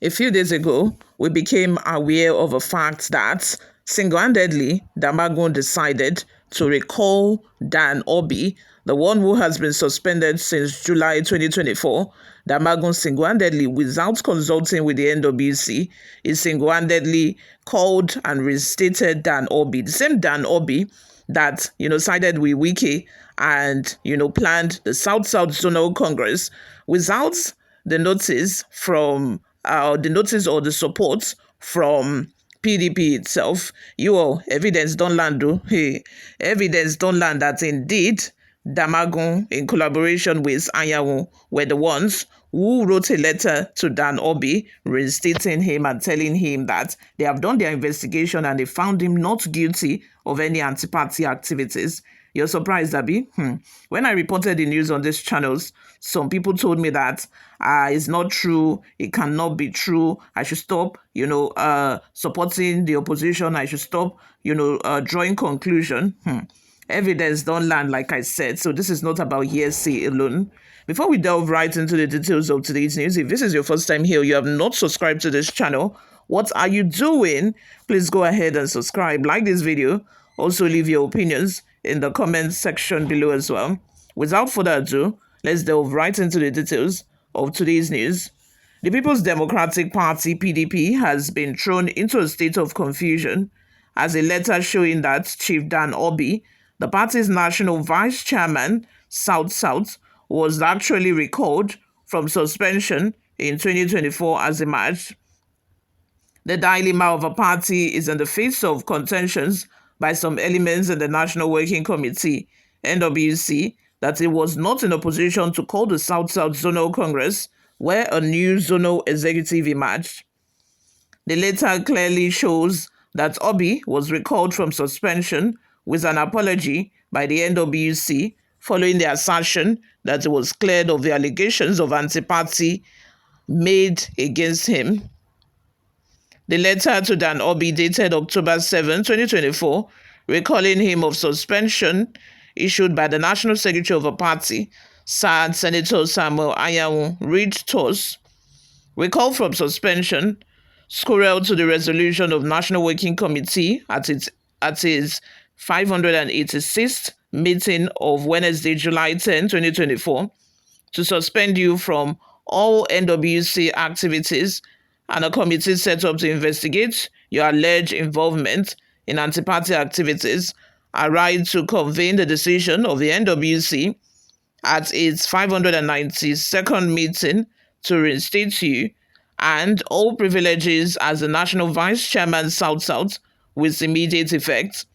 A few days ago, we became aware of a fact that single-handedly, damagum decided to recall Dan Orbih, the one who has been suspended since July 2024. Damagum single-handedly, without consulting with the NWC, is single-handedly called and reinstated Dan Orbih. The same Dan Orbih that, sided with Wike and, planned the South-South Zonal Congress without the notice from the notice or the support from PDP itself. Evidence don't land, though. Hey, evidence don't land that indeed Damagum, in collaboration with Anyanwu, were the ones who wrote a letter to Dan Orbih, reinstating him and telling him that they have done their investigation and they found him not guilty of any anti-party activities. You're surprised, Abby? When I reported the news on these channels, some people told me that it's not true, it cannot be true, I should stop, supporting the opposition, I should stop, drawing conclusion. Evidence don't land, like I said, so this is not about hearsay alone. Before we delve right into the details of today's news, if this is your first time here, you have not subscribed to this channel, what are you doing? Please go ahead and subscribe, like this video, also leave your opinions in the comments section below as well. Without further ado, let's delve right into the details of today's news. The People's Democratic Party, PDP, has been thrown into a state of confusion as a letter showing that Chief Dan Orbih, the party's national vice chairman, South-South, was actually recalled from suspension in 2024 as emerged. The dilemma of a party is in the face of contentions by some elements in the National Working Committee, NWC, that it was not in a position to call the South-South Zonal Congress, where a new zonal executive emerged. The letter clearly shows that Orbih was recalled from suspension with an apology by the NWC following the assertion that he was cleared of the allegations of anti-party made against him. The letter to Dan Orbih, dated October 7, 2024, recalling him of suspension, issued by the National Secretary of a party, Senator Samuel Anyanwu, read thus: recall from suspension, squirrel to the resolution of National Working Committee at its 586th meeting of Wednesday, July 10, 2024, to suspend you from all NWC activities and a committee set up to investigate your alleged involvement in anti-party activities, arrived to convene the decision of the NWC at its 592nd meeting to reinstate you and all privileges as the National Vice Chairman South-South with immediate effect.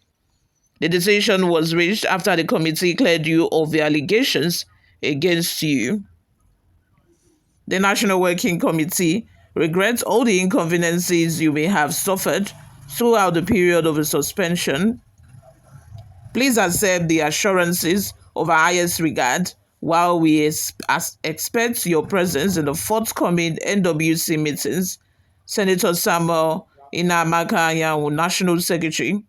The decision was reached after the committee cleared you of the allegations against you. The National Working Committee regrets all the inconveniences you may have suffered throughout the period of the suspension. Please accept the assurances of our highest regard while we expect your presence in the forthcoming NWC meetings. Senator Samuel Anyanwu, National Secretary.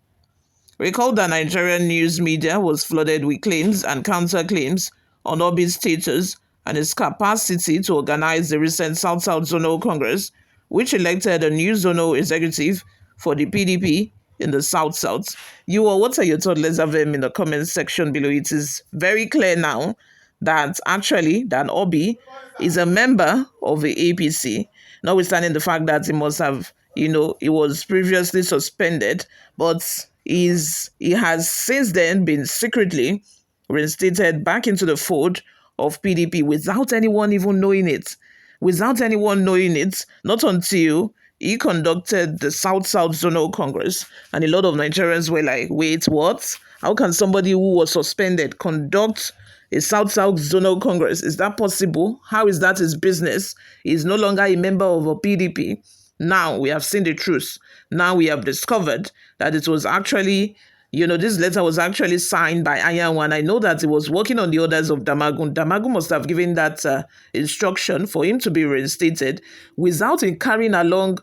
Recall that Nigerian news media was flooded with claims and counterclaims on Orbih's status and his capacity to organize the recent South-South Zonal Congress, which elected a new zonal executive for the PDP in the South-South. What are your thoughts? Let's have them in the comments section below. It is very clear now that actually Dan Orbih is a member of the APC, notwithstanding the fact that he must have, he was previously suspended, but he has since then been secretly reinstated back into the fold of PDP without anyone even knowing it. Not until he conducted the South-South Zonal Congress. And a lot of Nigerians were like, wait, what? How can somebody who was suspended conduct a South-South Zonal Congress? Is that possible? How is that his business? He's no longer a member of a PDP. Now we have seen the truth. Now we have discovered that it was actually, this letter was actually signed by Anyanwu, and I know that he was working on the orders of Damagum. Damagum must have given that instruction for him to be reinstated without him carrying along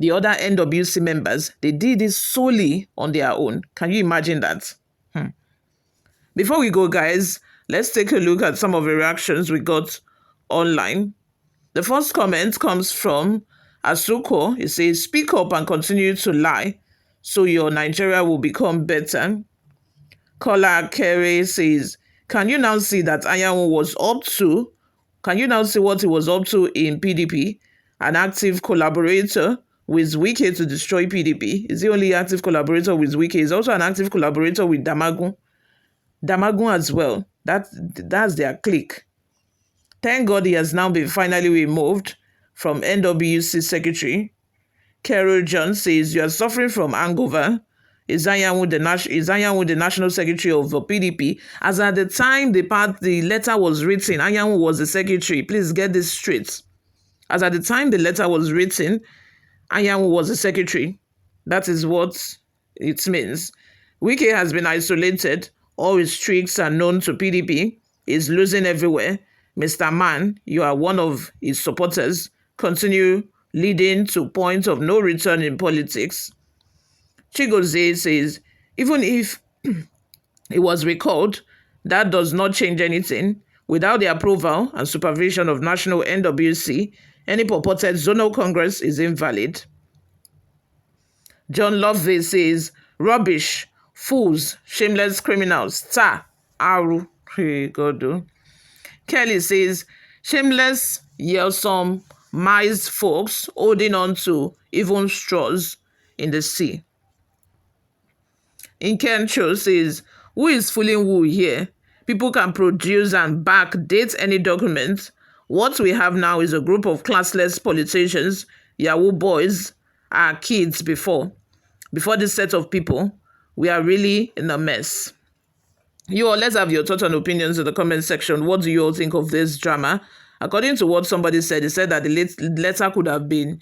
the other NWC members. They did it solely on their own. Can you imagine that? Before we go, guys, let's take a look at some of the reactions we got online. The first comment comes from Asuko, he says, speak up and continue to lie so your Nigeria will become better. Kola Kere says, can you now see that Anyanwu was up to? Can you now see what he was up to in PDP? An active collaborator with Wike to destroy PDP. Is he only active collaborator with Wike? He's also an active collaborator with damagum. Damagum as well. That's their clique. Thank God he has now been finally removed from NWC secretary. Carol John says, you are suffering from hangover. Is Anyanwu the national secretary of the PDP? As at the time the letter was written, Anyanwu was the secretary. Please get this straight. As at the time the letter was written, Anyanwu was the secretary. That is what it means. Wike has been isolated. All his tricks are known to PDP. He's losing everywhere. Mr. Man, you are one of his supporters. Continue leading to point of no return in politics. Chigozie says, even if it was recalled, that does not change anything. Without the approval and supervision of national NWC, any purported zonal congress is invalid. John Lovey says, rubbish, fools, shameless criminals, ta, aru, godo. Kelly says, shameless, yelsome, mice folks holding on to even straws in the sea. Inkencho says, who is fooling who here? People can produce and backdate any document. What we have now is a group of classless politicians, Yahoo boys, our kids before. Before this set of people, we are really in a mess. You all, let's have your thoughts and opinions in the comment section. What do you all think of this drama? According to what somebody said, he said that the letter could have been,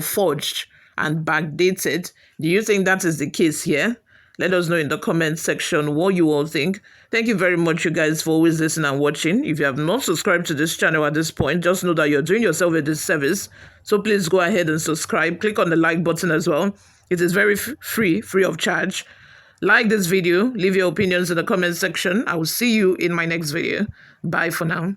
forged and backdated. Do you think that is the case here? Let us know in the comment section what you all think. Thank you very much, you guys, for always listening and watching. If you have not subscribed to this channel at this point, just know that you're doing yourself a disservice. So please go ahead and subscribe. Click on the like button as well. It is very free of charge. Like this video. Leave your opinions in the comment section. I will see you in my next video. Bye for now.